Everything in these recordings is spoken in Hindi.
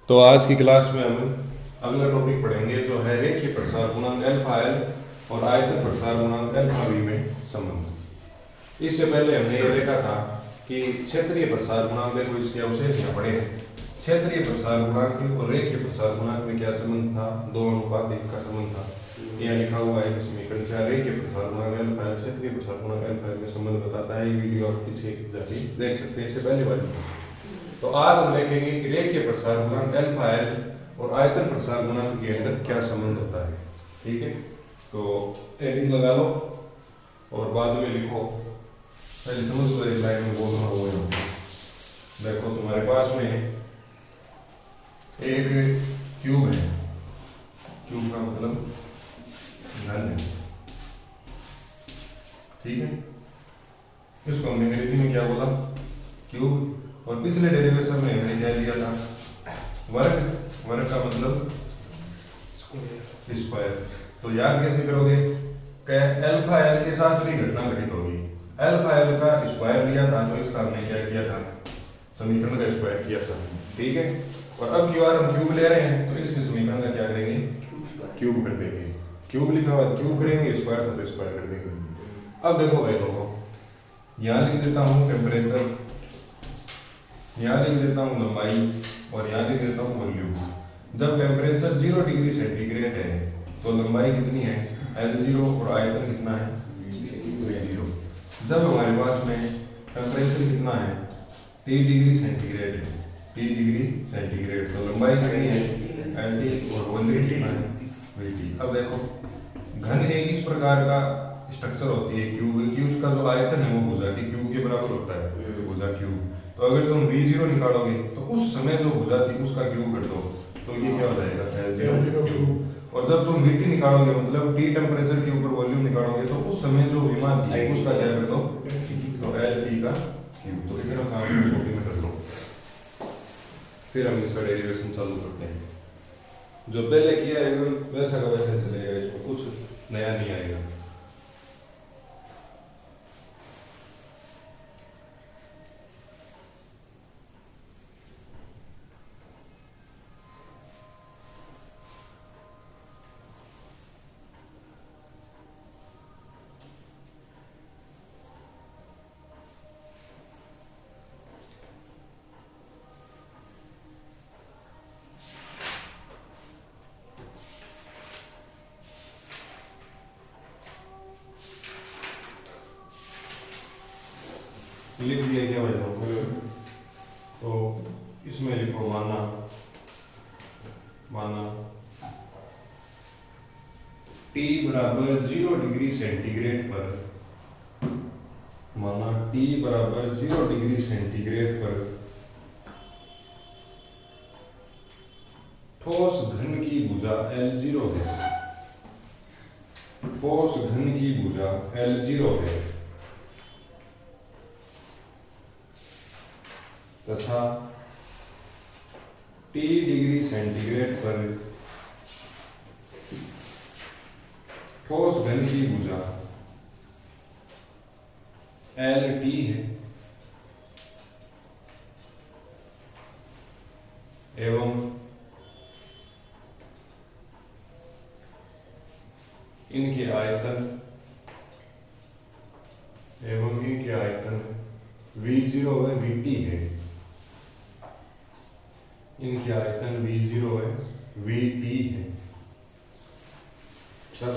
तो आज की क्लास में हम अगला टॉपिक पढ़ेंगे जो है रेखीय प्रसार गुणांक अल्फा एल और आयतन प्रसार गुणांक अल्फा बी में संबंध। इससे पहले हमने ये देखा था कि क्षेत्रीय प्रसार गुणांक देखो इसके अवशेष पढ़े हैं। क्षेत्रीय प्रसार गुणांक और रेखीय प्रसार गुणांक में क्या संबंध था? 2:1 का संबंध था। यहाँ लिखा हुआ है समीकरण से रेखीय प्रसार गुणांक अल्फा एल क्षेत्रीय प्रसार गुणांक अल्फा एल में संबंध बताता है। ये वीडियो आप पीछे जाके देख सकते हैं, इससे पहले वाली। तो आज हम देखेंगे कि रेखीय प्रसार गुणांक अल्फा एल और आयतन प्रसार गुणांक के अंदर क्या संबंध होता है। ठीक है, तो हेडिंग लगा लो और बाद में लिखो। पहले समझ लो, एक लाइन में बोलना हुआ है। देखो तुम्हारे पास में एक क्यूब है। क्यूब का मतलब घन है। ठीक है, इसको हमने अंग्रेजी में क्या बोला? क्यूब। और पिछले डेरिवेशन में हमने क्या लिया था? वर्ग। वर्ग का मतलब स्क्वायर। तो याद कैसे करोगे? अल्फा एल के साथ भी घटना घटित होगी। अल्फा एल का स्क्वायर लिया था तो इसका हमने क्या किया था? समीकरण का स्क्वायर किया था। ठीक है, और अब क्यू आर हम क्यूब ले रहे हैं तो इसके समीकरण का क्या करेंगे? क्यूब कर देंगे। क्यूब लिखा हुआ है, क्यूब करेंगे, स्क्वायर था तो स्क्वायर कर देंगे। अब देखो भाई लोगों, यहाँ लिख देता हूँ टेम्परेचर, यहाँ लिख देता हूँ लंबाई और यहाँ लिख देता हूँ वॉल्यूम। जब टेम्परेचर 0 डिग्री सेंटीग्रेड है तो लंबाई कितनी है? L0 और आयतन कितना है? V0। जब हमारे पास में टेम्परेचर कितना है? T डिग्री सेंटीग्रेड है, T डिग्री सेंटीग्रेड, तो लंबाई कितनी है? LT और वॉल्यूम कितना है? VT। अब देखो, घन एक इस प्रकार का स्ट्रक्चर होती है क्यूब की, उसका जो आयतन है वो भुजा की क्यूब के बराबर होता है, भुजा क्यूब। तो अगर तुम V0 निकालोगे तो उस समय जो भुजा थी उसका क्यूब कर दो तो ये क्या हो जाएगा? L0 cube. और जब तुम VT निकालोगे मतलब T टेम्परेचर के ऊपर वॉल्यूम निकालोगे तो उस समय जो विमान थी उसका क्या कर दो? तो LT का क्यूब। तो इतना काम कॉपी में कर लो, फिर हम इसका डेरिवेशन चालू करते हैं। जो पहले किया है वैसा का वैसा चलेगा, इसमें कुछ नया नहीं आएगा। लिख दिया क्या भाई लोग? तो इसमें लिखो माना T बराबर 0 डिग्री सेंटीग्रेड पर, माना T बराबर 0 डिग्री सेंटीग्रेड पर ठोस घन की भुजा L0 है। ठोस घन की भुजा L0 है तथा T डिग्री सेंटीग्रेड पर ठोस घन की भुजा LT है एवं इनके आयतन V0 है, VT है। इनके आयतन V0 है, VT है। तब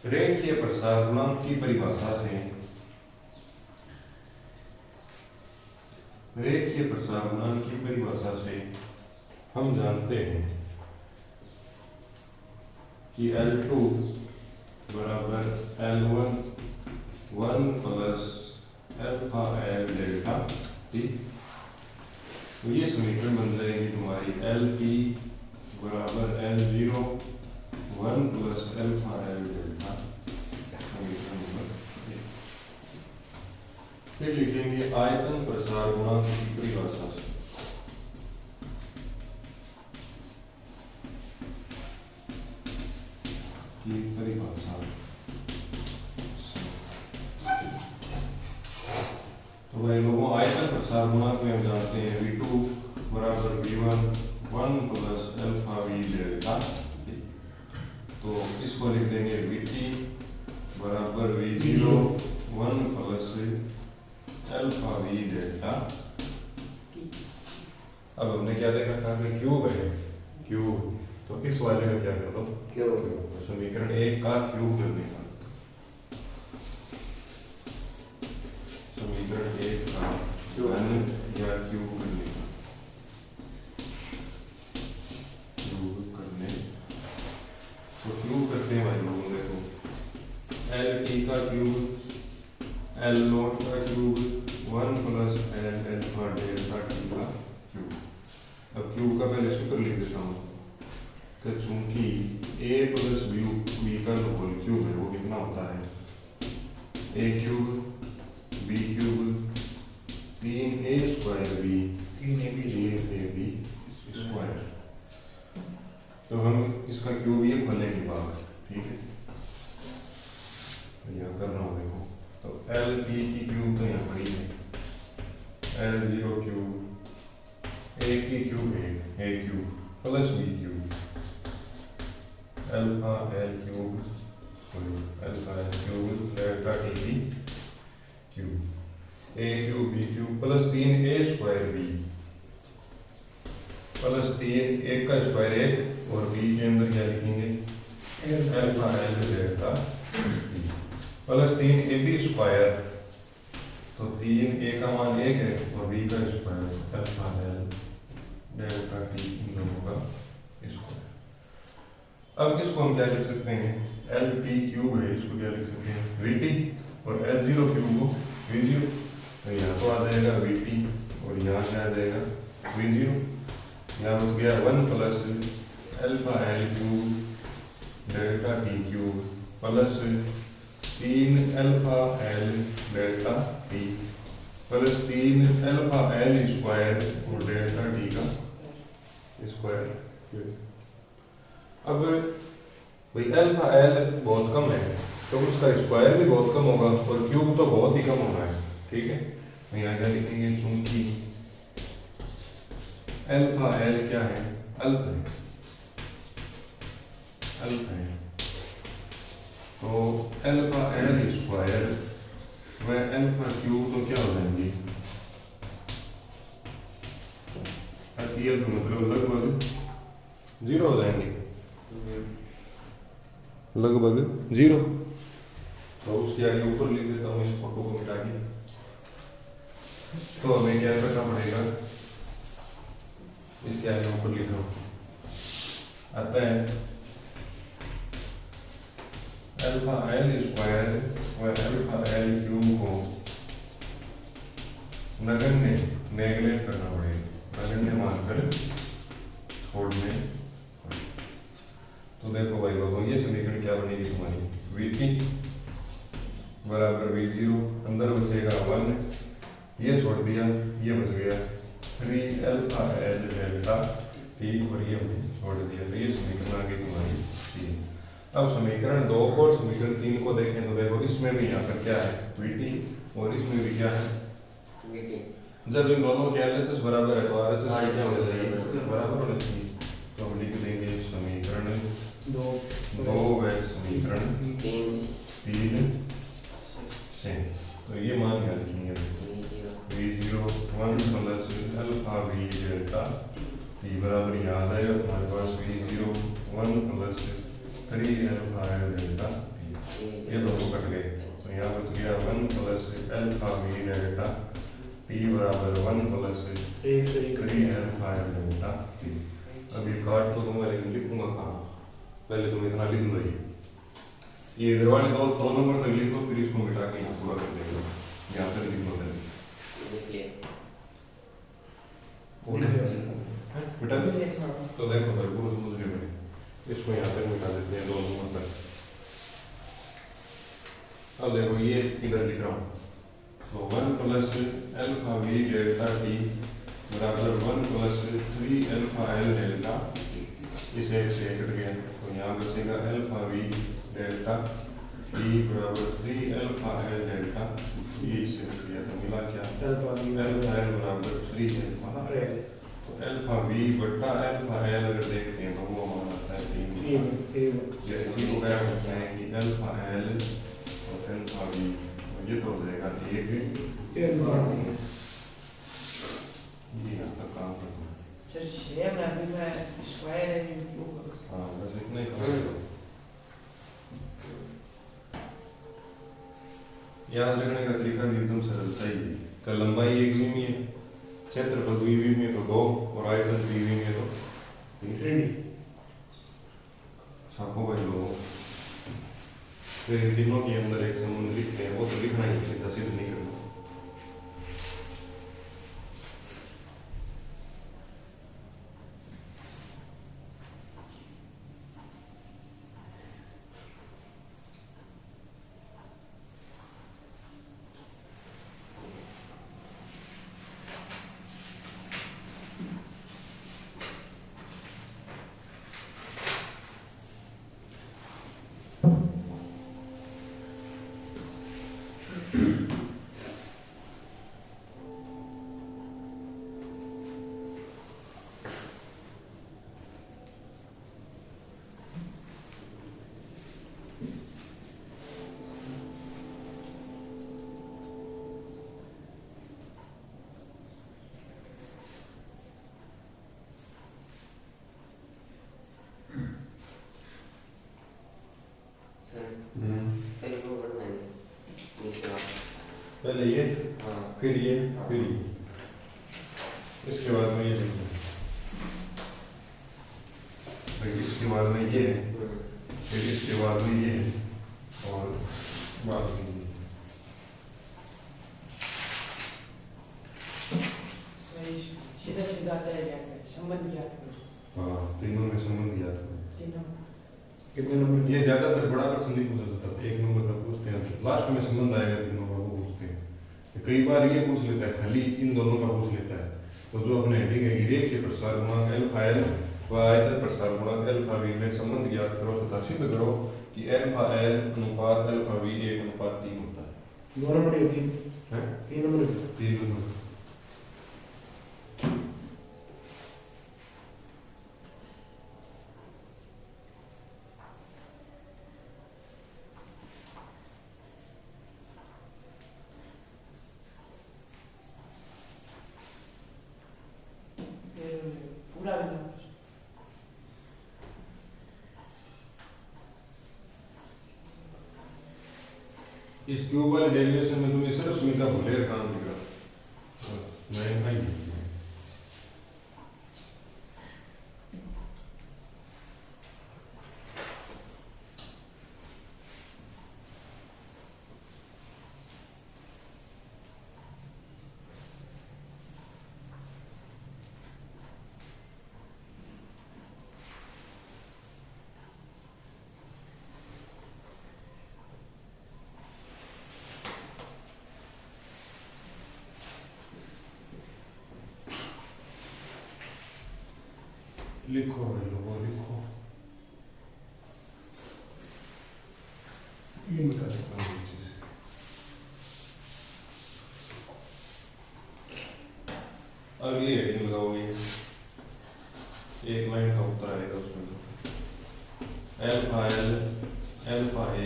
रेखीय प्रसार गुणांक की परिभाषा से हम जानते हैं कि L2 बराबर L1 1 plus alpha l delta T। तो ये समीकरण बन जाएगी तुम्हारी LP बराबर L0 1 plus alpha l delta. समीकरण नंबर 1। फिर लिखेंगे आयतन प्रसार गुणांक की परिभाषा से। तो भाई लोगों आयतन प्रसार गुणांक में हम जानते हैं v2 बराबर v1 1 plus alpha v delta. तो इसको लिख देंगे vt बराबर v0 1 plus alpha v delta. अब हमने क्या देखा था कि क्यूब है, क्यूब, तो इस वाले का क्या कर दो क्यूब, समीकरण 1 का क्यूब करने का, समीकरण 1 का घन या क्यूब करने का, क्यूब करने। तो क्यूब करते हैं भाई लोगों, देखो एल टी का क्यूब एल नोट का cube 1 plus L alpha delta T का क्यूब। अब क्यूब का पहले सूत्र लिख देता हूँ कि चूंकि a प्लस बी का जो होल क्यूब है वो कितना होता है a cube b cube 3a square b 3ab square. तो हम इसका क्यूब ये खोलने के बाद, ठीक है, यहाँ कर रहा हूँ देखो, तो एल पी की क्यूब तो यहाँ पड़ी है एल जीरो क्यूब ए की क्यूब है a cube plus b cube alpha l cube alpha l cube delta t की cube a cube b cube plus 3a square b plus 3 एक का स्क्वायर 1 और बी के अंदर क्या लिखेंगे alpha l delta plus 3ab square. तो 3a का मान 1 है और b का square alpha l delta t इन दोनों का स्क्वायर। अब इसको हम क्या लिख सकते हैं, एल टी क्यूब है, इसको क्या लिख सकते हैं वी टी, और एल जीरो क्यूब को वी जीरो। तो यहाँ तो आ जाएगा वी टी और यहाँ क्या आ जाएगा वी जीरो। यहाँ बच गया 1 plus alpha l cube delta T cube plus 3 alpha l delta T plus 3 alpha L square और डेल्टा टी का स्क्वायर। अब भाई अल्फा एल बहुत कम है तो उसका स्क्वायर भी बहुत कम होगा और क्यूब तो बहुत ही कम होना है, ठीक है। तो यहाँ क्या लिखेंगे, चूंकि अल्फा एल क्या है अल्फा है, अल्फा है, तो अल्फा एल स्क्वायर व अल्फा क्यूब तो क्या हो जाएंगे, मतलब लगभग 0 हो जाएंगे, लगभग 0। तो उसके आगे ऊपर लिख देता हूँ इस फोटो को मिटा के। तो हमें क्या करना पड़ेगा, इसके आगे ऊपर लिख रहा हूँ आता है अल्फा एल स्क्वायर व अल्फा एल क्यूब को नगण्य नेगलेक्ट करना पड़ेगा, नगण्य मानकर छोड़ने। तो देखो भाई लोगों, ये समीकरण क्या बनेगी तुम्हारी, वी टी बराबर वी जीरो, अंदर बचेगा 1, ये छोड़ दिया, ये बच गया 3 अल्फा एल डेल्टा टी और ये छोड़ दिया। तो ये समीकरण आ गई तुम्हारी 3। अब समीकरण 2 को और समीकरण 3 को देखें तो देखो इसमें भी यहाँ पर क्या है वी टी और इसमें भी क्या है वी टी। जब इन दोनों के एलएचएस बराबर है तो आरएचएस क्या होना चाहिए, बराबर होना चाहिए। तो हम लिख देंगे समीकरण 2 व समीकरण 3 से। तो ये मान यहाँ लिखेंगे v0 1 plus alpha v delta T बराबर यहाँ आ जाएगा तुम्हारे पास v0 1 plus 3 alpha l delta T, ये दोनों कट गए। तो यहाँ बच गया 1 plus alpha v delta T बराबर 1 plus 3 alpha l delta T. अभी काट तो तुम्हारे लिखूंगा कहाँ, पहले तुम इतना लिख लो, ये इधर वाले दो नंबर तक लिखो, फिर इसको मिटा के यहाँ पूरा कर देंगे, यहाँ तक लिखो पहले मिटा दे। तो देखो फिर पूरा समझ गए, इसको यहाँ तक मिटा देते हैं 2 नंबर तक। अब देखो ये इधर लिख रहा हूँ, तो 1 plus alpha V delta T बराबर 1 प्लस 3 अल्फा एल डेल्टा, इसे एक से कट गया, तो यहाँ बचेगा अल्फा वी डेल्टा E बराबर 3 अल्फा एल डेल्टा ये इससे रख दिया था मिला क्या अल्फा एल बराबर 3 अल्फा एल तो अल्फा वी बटा अल्फा एल अगर देखते हैं तो वो हमारा आता है 3 या इसी को क्या कहते हैं कि अल्फा एल और अल्फा वी ये तो हो जाएगा एक ये आपका काम करना है सर सेम है अभी मैं स्क्वायर है क्यों करूँ हाँ बस इतना ही करेगा याद रखने का तरीका भी एकदम सरल सही है का लंबाई एक मीमी है क्षेत्रफल वी में तो 2 और आयतन वी में तो 3 छापो भाई लोगों फिर इन तीनों के अंदर एक संबंध लिखते हैं वो तो लिखना ही सीधा सिद्ध नहीं करना पहले ये फिर ये इसके बाद में ये लिखना फिर इसके बाद में ये फिर इसके बाद में ये और बाद में ये सीधा सीधा आता है क्या संबंध ज्ञात करो हाँ तीनों में संबंध याद करो तीनों कितने नंबर ये ज्यादातर बड़ा प्रश्न नहीं पूछा जाता एक नंबर का पूछते हैं लास्ट में संबंध आएगा तीनों का वो पूछते हैं कई बार ये पूछ लेता है खाली इन दोनों का पूछ लेता है तो जो अपने हेडिंग है रेखीय प्रसार गुणांक अल्फा एल व आयतन प्रसार गुणांक अल्फा वी में संबंध ज्ञात करो तथा सिद्ध करो कि अल्फा एल अनुपात अल्फा वी 1:3 होता है 2 नंबर या 3 हैं 3 नंबर 3 नंबर पूरा करना इस क्यूब वाले डेरिवेशन में तुम्हें सिर्फ सुमिता भुलेर काम दिखा मैं नहीं लिखो भाई लोगों लिखो ये बता देता हूँ चीज अगली हेडिंग लगाओगे एक लाइन का उत्तर आएगा उसमें अल्फा एल अल्फा ए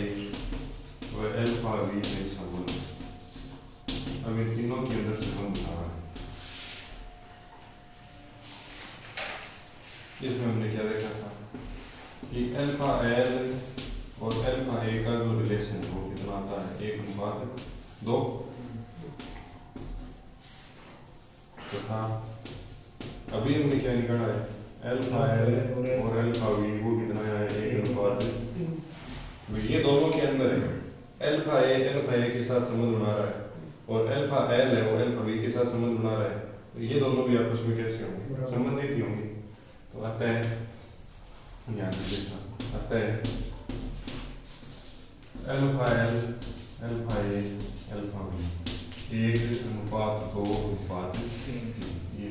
व अल्फा वी में संबंध अब इन तीनों के अंदर संबंध बना है इसमें हमने क्या देखा था कि अल्फा एल और अल्फा ए का जो रिलेशन है वो कितना आता है 1:2 तथा अभी हमने क्या निकाला है अल्फा एल और अल्फा वी वो कितना है 1:3 ये दोनों के अंदर है अल्फा ए के साथ संबंध बना रहा है और अल्फा एल है वो अल्फा वी के साथ संबंध बना रहा है तो ये दोनों भी आपस में कैसे होंगे संबंधित ही होंगे तो आता है यहाँ पे देखना आता है alpha L alpha A alpha V 1:2:3 ये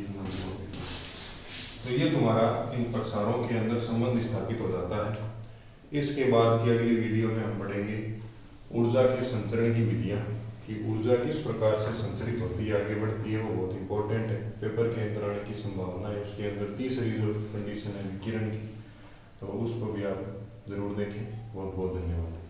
तो ये तुम्हारा इन प्रसारों के अंदर संबंध स्थापित हो जाता है। इसके बाद की अगली वीडियो में हम पढ़ेंगे ऊर्जा के संचरण की विधियाँ, कि ऊर्जा किस प्रकार से संचरित होती है, आगे बढ़ती है, वो बहुत इंपॉर्टेंट है। पेपर के अंदर आने की संभावना है। उसके अंदर तीसरी जो कंडीशन है विकिरण की, तो उसको भी आप जरूर देखें। बहुत बहुत धन्यवाद।